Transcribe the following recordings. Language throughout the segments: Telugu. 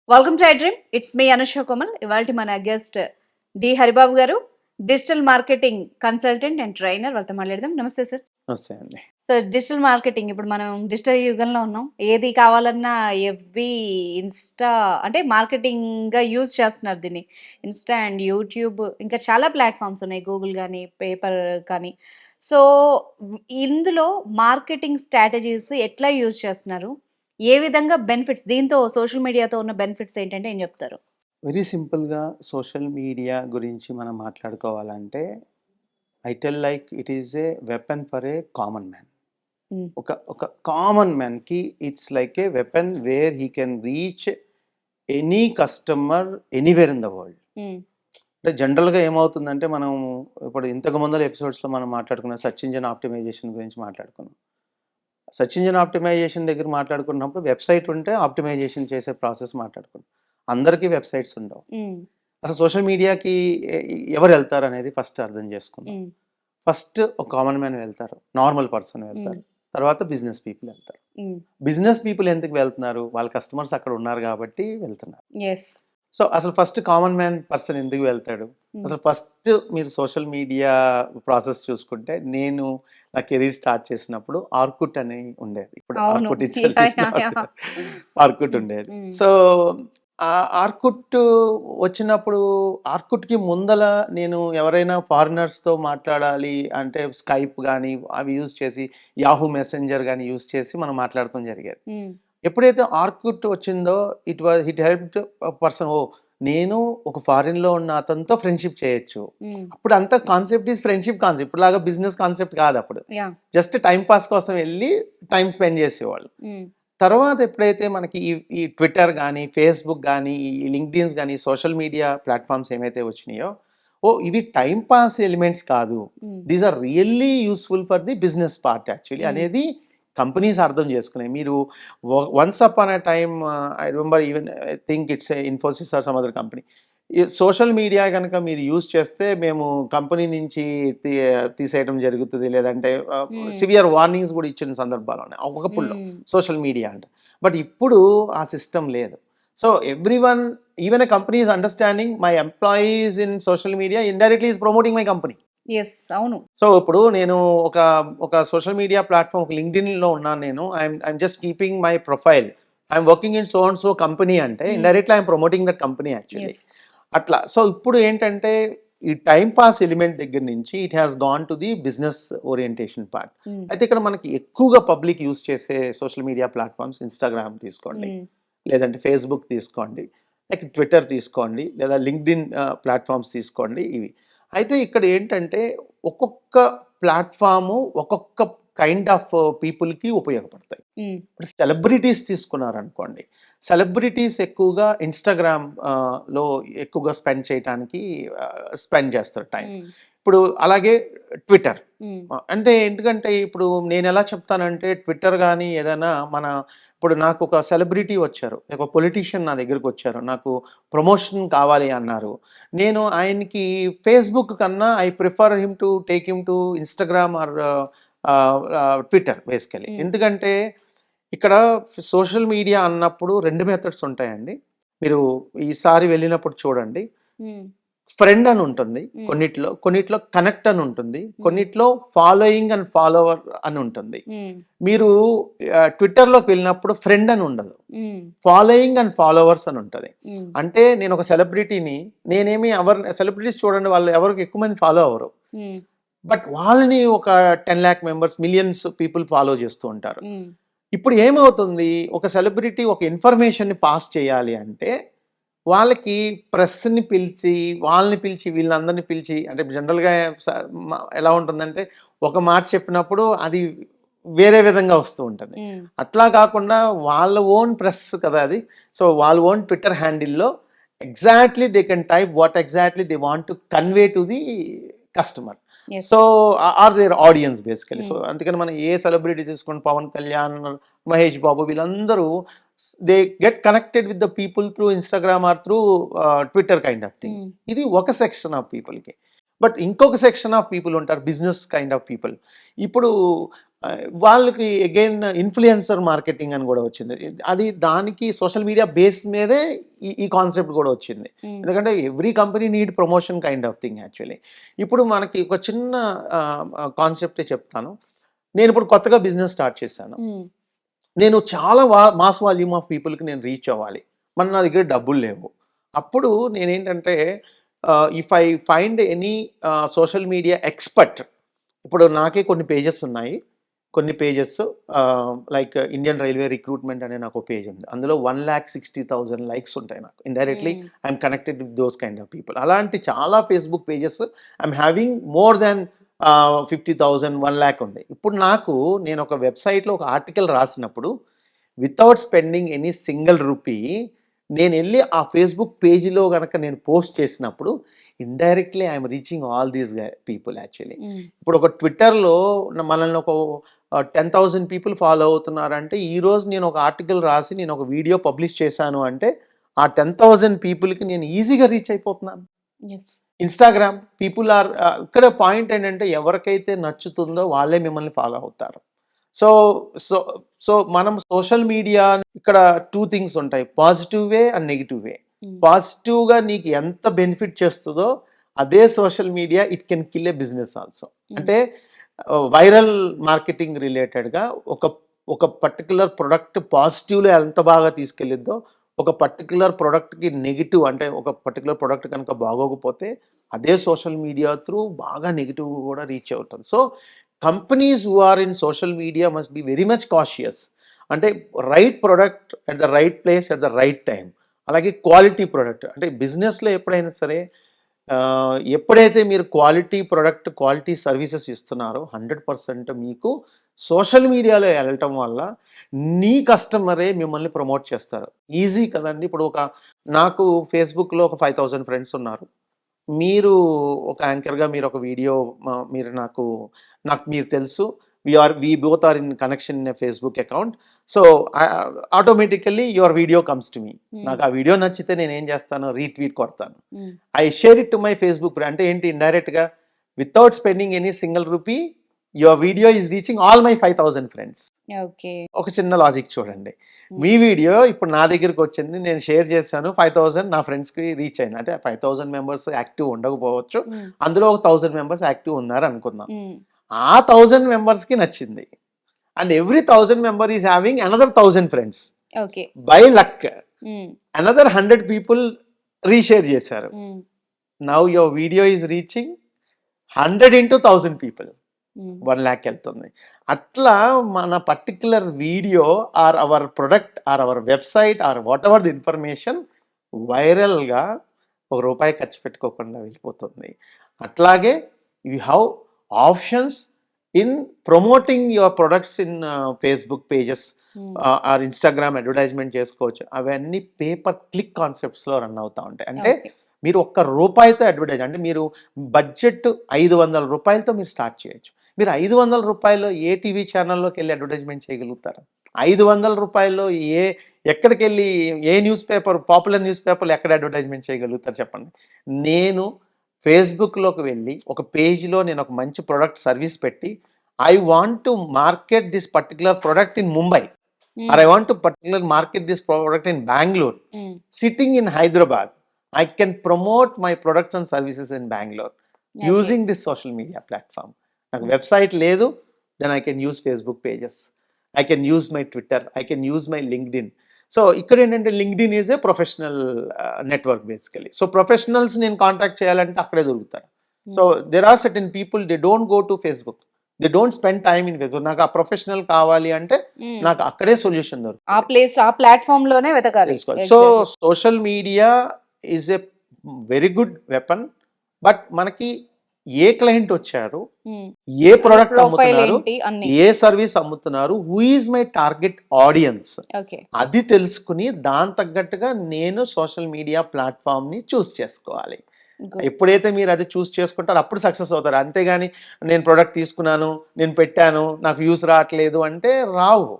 Welcome to I dream. It's me Anusha Komal. ఇవాళ మన గెస్ట్ డి హరిబాబు గారు, digital marketing consultant and trainer. వాళ్ళతో మాట్లాడదాం. నమస్తే సార్. నమస్తే అండి. సో డిజిటల్ మార్కెటింగ్, ఇప్పుడు మనం డిజిటల్ యుగంలో ఉన్నాం. ఏది కావాలన్నా ఎఫ్బి, ఇన్స్టా, అంటే మార్కెటింగ్గా యూజ్ చేస్తున్నారు దీన్ని. ఇన్స్టా అండ్ యూట్యూబ్, ఇంకా చాలా ప్లాట్ఫామ్స్ ఉన్నాయి, గూగుల్ కానీ పేపర్ కానీ. సో ఇందులో మార్కెటింగ్ స్ట్రాటజీస్ ఎట్లా యూజ్ చేస్తున్నారు, ఏ విధంగా బెనిఫిట్స్, దీంతో సోషల్ మీడియాతో ఉన్న బెనిఫిట్స్ ఏంటంటే ఏం చెప్తారు? వెరీ సింపుల్‌గా సోషల్ మీడియా గురించి మనం మాట్లాడుకోవాలంటే, I tell like it is a weapon for a common man. Hmm. ఒక కామన్ మ్యాన్‌కి it's like a weapon where he can reach any customer anywhere in the world. Hmm. అంటే జనరల్‌గా ఏమవుతుందంటే, మనం ఇప్పుడు ఇంతకు ముందల ఎపిసోడ్స్‌లో మనం మాట్లాడుకున్న సెర్చ్ ఇంజిన్ ఆప్టిమైజేషన్ గురించి మాట్లాడుకున్నాం. సెర్చ్ ఇంజిన్ ఆప్టిమైజేషన్ దగ్గర మాట్లాడుకున్నప్పుడు వెబ్‌సైట్ ఉంటే ఆప్టిమైజేషన్ చేసే ప్రాసెస్ మాట్లాడుకున్నాం. అందరికీ వెబ్‌సైట్స్ ఉండవు. హ్మ్. అసలు సోషల్ మీడియాకి ఎవరెళ్తారనేది ఫస్ట్ అర్థం చేసుకుందాం. హ్మ్. ఫస్ట్ ఒక కామన్ మ్యాన్ వెళ్తారు. నార్మల్ పర్సన్ వెళ్తారు. హ్మ్. తర్వాత బిజినెస్ పీపుల్ వెళ్తారు. హ్మ్. బిజినెస్ పీపుల్ ఎందుకు వెళ్తున్నారు? వాళ్ళ కస్టమర్స్ అక్కడ ఉన్నారు కాబట్టి వెళ్తున్నారు. యెస్. సో, అసలు ఫస్ట్ కామన్ మ్యాన్ పర్సన్ ఎందుకు వెళ్తాడు? హ్మ్. అసలు ఫస్ట్ మీరు సోషల్ మీడియా ప్రాసెస్ చూసుకుంటే, నేను నా కెరీర్ స్టార్ట్ చేసినప్పుడు ఆర్కుట్ అని ఉండేది. ఇప్పుడు అవును. Orkut itself yeah! Is yeah! Not yeah! Orkut హ్మ్. ఉండేది. హ్మ్. సో, ఆ ఆర్కుట్ వచ్చినప్పుడు ఆర్కుట్‌కి ముందల నేను ఎవరైనా ఫారినర్స్‌తో మాట్లాడాలి అంటే స్కైప్ గాని, అవి యూజ్ చేసి యాహూ మెసెంజర్ గాని యూజ్ చేసి మనం మాట్లాడటం జరిగేది. హ్మ్. ఎప్పుడైతే ఆర్కుట్ వచ్చిందో ఇట్ హెల్ప్డ్ పర్సన్. ఓహ్! నేను ఒక ఫారిన్‌లో ఉన్న అతనితో ఫ్రెండ్‌షిప్ చేయొచ్చు. హ్మ్. అప్పుడు అంతా కాన్సెప్ట్ ఈస్ ఫ్రెండ్‌షిప్ కాన్సెప్ట్. ఇప్పుడులాగా బిజినెస్ కాన్సెప్ట్ కాదప్పుడు. యాహ్! జస్ట్ టైమ్ పాస్ కోసం వెళ్లి టైమ్ స్పెండ్ చేసేవాళ్ళు. హ్మ్. తర్వాత ఎప్పుడైతే మనకి ఈ ట్విట్టర్ గాని, ఫేస్‌బుక్ గాని, ఈ లింక్డ్ఇన్స్ గాని, సోషల్ మీడియా ప్లాట్‌ఫార్మ్స్ ఏమైతే వచ్చినాయో, ఓహ్! ఇవి టైమ్ పాస్ ఎలిమెంట్స్ కాదు. Hmm. These are really useful for the business part actually hmm. అనేది కంపెనీస్ అర్థం చేసుకున్నాయి. మీరు once upon a time I remember even I think it's a Infosys or some other company. ఈ సోషల్ మీడియా గనక మీరు యూజ్ చేస్తే మేము కంపెనీ నుంచి తీ తీసేయడం జరుగుతది. లేదంటే హ్మ్. సివియర్ వార్నింగ్స్ గూడా ఇచ్చిన సందర్భాలున్నాయి. ఒకప్పుడులో హ్మ్. సోషల్ మీడియా అంటే. బట్ ఇప్పుడు ఆ సిస్టమ్ లేదు. So, everyone, even a company is understanding my employees in social media indirectly is promoting my company. Yes. అవును. సో, ఇప్పుడు నేను ఒక ఒక సోషల్ మీడియా ప్లాట్‌ఫార్మ్ ఒక లింక్డ్ఇన్‌లో ఉన్నాను నేను. I'm just keeping my profile. I'm working in so and so company అంటే హ్మ్. Indirectly I'm promoting that company actually. Yes. అట్లా. సో, ఇప్పుడు ఏంటంటే ఈ టైమ్ పాస్ ఎలిమెంట్ దగ్గర నుంచి it has gone to the business orientation part. హ్మ్. అయితే ఇక్కడ మనకి ఎక్కువగా పబ్లిక్ యూజ్ చేసే సోషల్ మీడియా ప్లాట్‌ఫార్మ్స్ ఇన్‌స్టాగ్రామ్ తీసుకోండి. హ్మ్. లేదంటే ఫేస్‌బుక్ తీసుకోండి. లైక్ ట్విట్టర్ తీసుకోండి. లేదా లింక్డ్ఇన్ ప్లాట్‌ఫార్మ్స్ తీసుకోండి ఇవి. అయితే ఇక్కడ ఏంటంటే ఒక్కొక్క ప్లాట్‌ఫార్ము ఒక్కొక్క కైండ్ ఆఫ్ పీపుల్‌కి ఉపయోగపడతాయి. హ్మ్. ఇప్పుడు సెలబ్రిటీస్ తీసుకున్నారనుకోండి. సెలబ్రిటీస్ ఎక్కువగా ఇన్‌స్టాగ్రామ్ లో ఎక్కువగా స్పెండ్ చేయటానికి స్పెండ్ చేస్తారు టైం. హ్మ్. ఇప్పుడు అలాగే ట్విట్టర్. హ్మ్. అంటే ఎందుకంటే ఇప్పుడు నేనెలా చెప్తానంటే ట్విట్టర్ గాని ఏదైనా ఇప్పుడు నాకొక సెలబ్రిటీ వచ్చారు. ఒక పొలిటీషియన్ నా దగ్గరకొచ్చారు. నాకు ప్రమోషన్ కావాలి అన్నారు. నేను ఆయనకి ఫేస్‌బుక్ కన్నా I prefer him to take him to Instagram or Twitter basically. హ్మ్. ఎందుకంటే ఇక్కడ సోషల్ మీడియా అన్నప్పుడు 2 మెథడ్స్ ఉంటాయండి. మీరు ఈసారి వెళ్ళినప్పుడు చూడండి. హ్మ్. ఫ్రెండ్ అని ఉంటుంది హ్మ్. కొన్నిట్లో. కొన్నిట్లో కనెక్ట్ అని ఉంటుంది. హ్మ్. కొన్నిట్లో ఫాలోయింగ్ అండ్ ఫాలోవర్ అని ఉంటుంది. హ్మ్. మీరు ట్విట్టర్‌లోకి వెళ్ళినప్పుడు ఫ్రెండ్ అని ఉండదు. హ్మ్. ఫాలోయింగ్ అండ్ ఫాలోవర్స్ అని ఉంటది. హ్మ్. అంటే నేను ఒక సెలబ్రిటీని, నేనేమి సెలబ్రిటీస్ చూడండి, వాళ్ళు ఎవరికి ఎక్కువ మంది ఫాలో అవ్వరు. హ్మ్. బట్ వాళ్ళని ఒక 10,00,000 మెంబర్స్, మిలియన్స్ పీపుల్ ఫాలో చేస్తూ ఉంటారు. హ్మ్. ఇప్పుడు ఏమవుతుంది, ఒక సెలబ్రిటీ ఒక ఇన్ఫర్మేషన్‌ని పాస్ చేయాలి అంటే, వాళ్ళకి ప్రెస్‌ని పిలిచి, వాళ్ళని పిలిచి, వీళ్ళందరిని పిలిచి, అంటే జనరల్‌గా స ఎలా ఉంటుందంటే, ఒక మాట చెప్పినప్పుడు అది వేరే విధంగా వస్తూ ఉంటది. హ్మ్. అట్లా కాకుండా వాళ్ళ ఓన్ ప్రెస్ కదా అది. సో, వాళ్ళ ఓన్ ట్విట్టర్ హ్యాండిల్‌లో exactly they can type what exactly they want to convey to the customer. Yes. So, are their audience basically. So, hmm. అందుకని మనం ఏ సెలబ్రిటీ తీసుకోండి, పవన్ కళ్యాణ్, మహేష్ బాబు, వీళ్ళందరూ they get connected with the people through Instagram or through Twitter kind of thing. హ్మ్. ఇది ఒక సెక్షన్ ఆఫ్ పీపుల్‌కి. బట్ ఇంకొక సెక్షన్ ఆఫ్ పీపుల్ ఉంటారు, బిజినెస్ కైండ్ ఆఫ్ పీపుల్. ఇప్పుడు వాళ్ళకి అగైన్ ఇన్ఫ్లుయెన్సర్ మార్కెటింగ్ అని కూడా వచ్చింది. అది దానికి సోషల్ మీడియా బేస్ మీదే ఈ కాన్సెప్ట్ కూడా వచ్చింది. ఎందుకంటే every company need promotion kind of thing actually. ఇప్పుడు మనకి ఒక చిన్న కాన్సెప్టే చెప్తాను. నేను ఇప్పుడు కొత్తగా బిజినెస్ స్టార్ట్ చేశాను. నేను చాలా మాస్ వాల్యూమ్ ఆఫ్ పీపుల్కి నేను రీచ్ అవ్వాలి, మన నా దగ్గర డబ్బులు లేవు. అప్పుడు నేనేంటంటే if I find any social media expert, ఇప్పుడు నాకే కొన్ని పేజెస్ ఉన్నాయి. కొన్ని pages like Indian railway recruitment అనే నాకు పేజ్ ఉంది. అందులో 1,60,000 లైక్స్ ఉంటాయి నాకు. Indirectly I'm connected with those kind of people. అలాంటి చాలా Facebook pages I'm having more than 50,000, 1,00,000 ఉంది. ఇప్పుడు నేను ఒక వెబ్సైట్లో ఒక ఆర్టికల్ రాసినప్పుడు without spending any single rupee నేను వెళ్ళి ఆ ఫేస్బుక్ పేజీలో కనుక నేను పోస్ట్ చేసినప్పుడు indirectly I'm reaching all these people actually. ఇప్పుడు ఒక ట్విట్టర్లో మనల్ని ఒక 10,000 పీపుల్ ఫాలో అవుతున్నారంటే, ఈరోజు నేను ఒక ఆర్టికల్ రాసి నేను ఒక వీడియో పబ్లిష్ చేశాను అంటే ఆ 10,000 పీపుల్కి నేను ఈజీగా రీచ్ అయిపోతున్నాను. ఇన్స్టాగ్రామ్ పీపుల్ ఆర్ ఇక్కడ పాయింట్ ఏంటంటే ఎవరికైతే నచ్చుతుందో వాళ్ళే మిమ్మల్ని ఫాలో అవుతారు. సో సో సో మనం సోషల్ మీడియా ఇక్కడ 2 థింగ్స్ ఉంటాయి, పాజిటివ్ వే అండ్ నెగిటివ్ వే. పాజిటివ్గా నీకు ఎంత బెనిఫిట్ చేస్తుందో అదే social media it can kill A business also. అంటే వైరల్ మార్కెటింగ్ రిలేటెడ్గా ఒక పర్టికులర్ ప్రొడక్ట్ పాజిటివ్లో ఎంత బాగా తీసుకెళ్ళిద్దో, ఒక పర్టికులర్ ప్రోడక్ట్కి నెగిటివ్, అంటే ఒక పర్టికులర్ ప్రోడక్ట్ కనుక బాగోకపోతే అదే సోషల్ మీడియా త్రూ బాగా నెగిటివ్ కూడా రీచ్ అవుతుంది. So companies who are in social media must be very much cautious. అంటే right product at the right place at the right time. అలాగే క్వాలిటీ ప్రోడక్ట్, అంటే బిజినెస్లో ఎప్పుడైనా సరే ఎప్పుడైతే మీరు క్వాలిటీ ప్రోడక్ట్, క్వాలిటీ సర్వీసెస్ ఇస్తున్నారో 100% మీకు సోషల్ మీడియాలో వెళ్ళటం వల్ల నీ కస్టమరే మిమ్మల్ని ప్రమోట్ చేస్తారు. ఈజీ కదండి. ఇప్పుడు నాకు ఫేస్బుక్లో ఒక 5,000 ఫ్రెండ్స్ ఉన్నారు. మీరు ఒక యాంకర్గా మీరు ఒక వీడియో మీరు నాకు మీరు తెలుసు, we both are in connection in a Facebook account. So automatically your video comes to me. నాకు ఆ వీడియో నచ్చితే నేను ఏం చేస్తాను, రీట్వీట్ కొడతాను. I share it to my Facebook. అంటే ఏంటి, ఇండైరెక్ట్గా without spending any single rupee your video is reaching all my 5,000 friends. ఒక చిన్న లాజిక్ చూడండి. మీ వీడియో ఇప్పుడు నా దగ్గరికి వచ్చింది, నేను షేర్ చేశాను, 5,000 నా ఫ్రెండ్స్కి రీచ్ అయింది. అంటే 5,000 మెంబర్స్ యాక్టివ్ ఉండకపోవచ్చు, అందులో ఒక 1,000 మెంబర్స్ యాక్టివ్ ఉన్నారు అనుకుందాం. ఆ 1,000 మెంబర్స్కి నచ్చింది. And every 1,000 member is having another 1,000 friends. By luck another 100 people reshare చేశారు. Now your video is reaching 100 into 1,000 people, 1 lakh వెళ్తుంది. అట్లా మన particular video or our product or our website or whatever the information వైరల్గా ₹1 ఖర్చు పెట్టుకోకుండా వెళ్ళిపోతుంది. అట్లాగే you have options in promoting your products in Facebook pages or Instagram advertisement చేసుకోవచ్చు. అవన్నీ పేపర్ క్లిక్ కాన్సెప్ట్స్లో రన్ అవుతూ ఉంటాయి. అంటే మీరు ₹1 అడ్వర్టైజ్, అంటే మీరు బడ్జెట్ ₹500 మీరు స్టార్ట్ చేయొచ్చు. మీరు ₹500 ఏ టీవీ ఛానల్లోకి వెళ్ళి అడ్వర్టైజ్మెంట్ చేయగలుగుతారు? ₹500 ఎక్కడికి వెళ్ళి ఏ న్యూస్ పేపర్, పాపులర్ న్యూస్ పేపర్లు ఎక్కడ అడ్వర్టైజ్మెంట్ చేయగలుగుతారు చెప్పండి? నేను ఫేస్బుక్లోకి వెళ్ళి ఒక పేజ్లో నేను ఒక మంచి ప్రొడక్ట్ సర్వీస్ పెట్టి I want to market this particular product in Mumbai or I want to particular market this product in Bengaluru, sitting in Hyderabad, I can promote my products and services in Bangalore using this social media platform. నాకు వెబ్సైట్ లేదు, then I can use Facebook pages, I can use my Twitter, I can use my LinkedIn. So ఇక్కడ ఏంటంటే LinkedIn is a professional network basically. So professionals నేను కాంటాక్ట్ చేయాలంటే అక్కడే దొరుకుతారు. So there are certain people they don't go to Facebook, they don't spend time in Facebook. నాకు ఆ ప్రొఫెషనల్ కావాలి అంటే నాకు అక్కడే సొల్యూషన్ దొరుకుతుంది, ఆ ప్లేస్ ఆ ప్లాట్ఫామ్ లోనే వెతకాలి. So social media is a very good weapon. But మనకి ఏ క్లయింట్ వచ్చారు, ఏ ప్రొడక్ట్ అమ్ముతున్నారు, ఏ సర్వీస్ అమ్ముతున్నారు, who is my target audience, అది తెలుసుకుని దాని తగ్గట్టుగా నేను సోషల్ మీడియా ప్లాట్ఫామ్ ని చూస్ చేసుకోవాలి. ఎప్పుడైతే మీరు అది చూస్ చేసుకుంటారో అప్పుడు సక్సెస్ అవుతారు. అంతేగాని నేను ప్రొడక్ట్ తీసుకున్నాను, నేను పెట్టాను, నాకు వ్యూస్ రావట్లేదు అంటే రావు.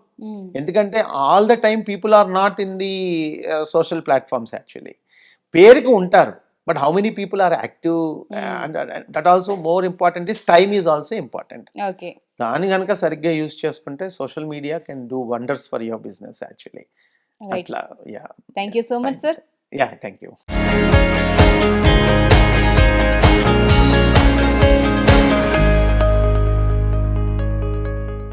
ఎందుకంటే all the time people are not in the social platforms actually. పేరుకి ఉంటారు but how many people are active, and that also more important is time is also important. Okay. దాన్ని గనక సరిగ్గా యూజ్ చేసుకుంటే social media can do wonders for your business actually. Right. అట్లా. Yeah! Thank you so much sir. Yeah! Thank you.